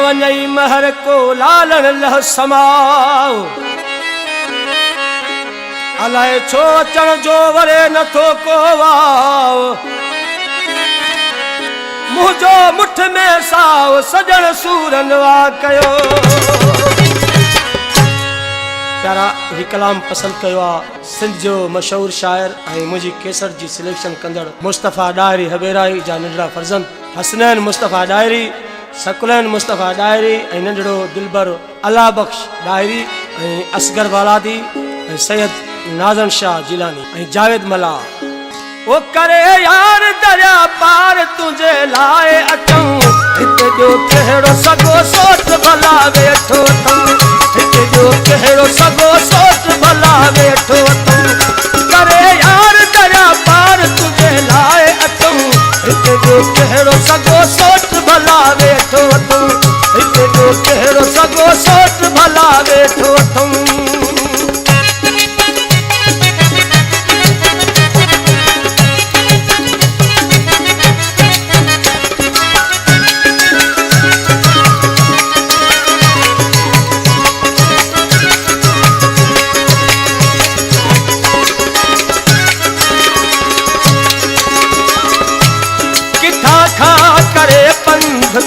वञई महर को लालण लह समाओ अलाए छो अचण जो वरे नथो को वाओ मुझो मुठ में साओ सजण सूरन वा कयो प्यारा ही कलाम पसंद कयो सिंध जो मशहूर शायर मुझी केसर जी सिलेक्शन कंदड़ मुस्तफा डायरी हबेराई जा नंढड़ा फर्जंद हसनैन मुस्तफा डायरी सकुलैन मुस्तफा डायरी नंढड़ो दिलबर अला बख्श डायरी असगर बालादी सैयद नाज़न शाह जिलानी जावेद मला ओ करे यार दरिया पार तुझे लाए अचूं हिते जो कहिड़ो सगो सोच भला वेठो अथऊं हिते जो कहिड़ो सगो सोच भला वेठो अथऊं करे यार दरिया पार तुझे लाए अचूं हिते जो कहिड़ो सगो सोच भला वेठो अथऊं हिते जो कहिड़ो सगो सोच भला वेठो अथऊं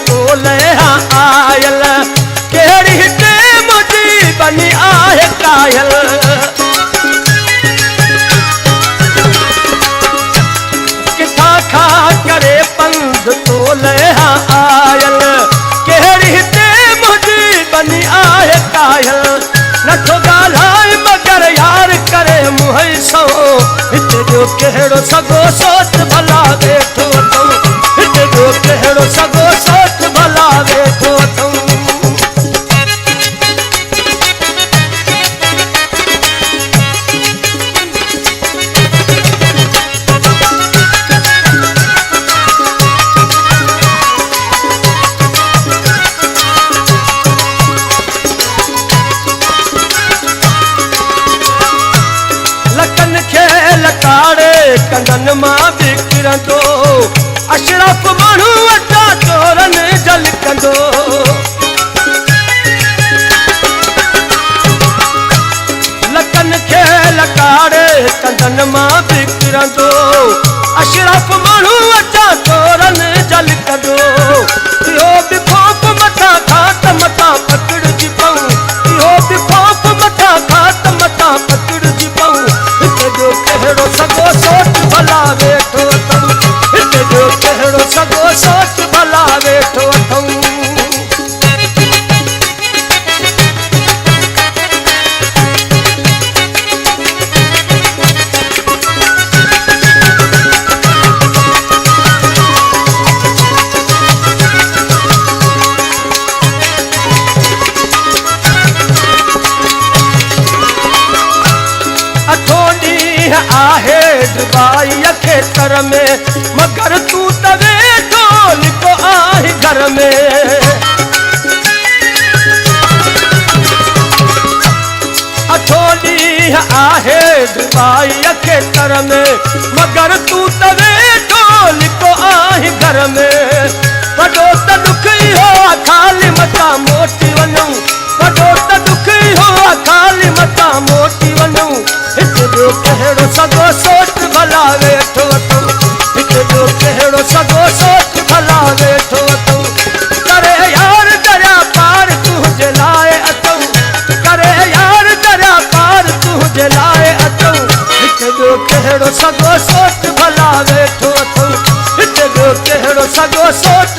तो लहा आयल केड़ी हिते मुझी बनी आहे कायल किथा खा करे पंध तो लहा आयल केड़ी हिते मुझी बनी आहे कायल नथो ॻाल्हाए मगर यार करे मुंहं सो हिते जो कहिड़ो सगो सोच भला वेठो अथऊं हिते जो कहिड़ो सगो सोच भला वेठो अथऊं लकन खे लकाड़े कंगन मां बिकिरंदो अशरफ माण्हू वटा चोरन झलकंदो लकन खे लकाड़े कंगन मां बिकिरंदो अशरफ माण्हू वटा चोरन झलकंदो इहो बि खौफ़ मथां खात मथां पकड़जी पऊं इहो बि खौफ़ मथां खात मथां पकड़जी पऊं हिते जो कहिड़ो सगो सोच भला वेठो अथऊं हिते जो कहिड़ो सगो सोच भला वेठो अथऊं आहे दुबाई खेतर में मगर तू त वेठो लिको आहे घर में अठो ॾींहं आहे दुबाई खेतर में मगर तू त वेठो लिको आहे घर में वॾो त दुख इहो खाली मथां मोटी वञूं वॾो त दुख इहो खाली मथां मोटी वञूं हिते जो कहिड़ो सगो सोच भला वेठो अथऊं हिते जो कहिड़ो सगो सोच भला वेठो अथऊं करे यार दरिया पार तुंहिंजे लाइ अचूं करे यार दरिया पार तुंहिंजे लाइ अचूं हिते जो कहिड़ो सगो सोच भला वेठो अथऊं हिते जो कहिड़ो सगो सोच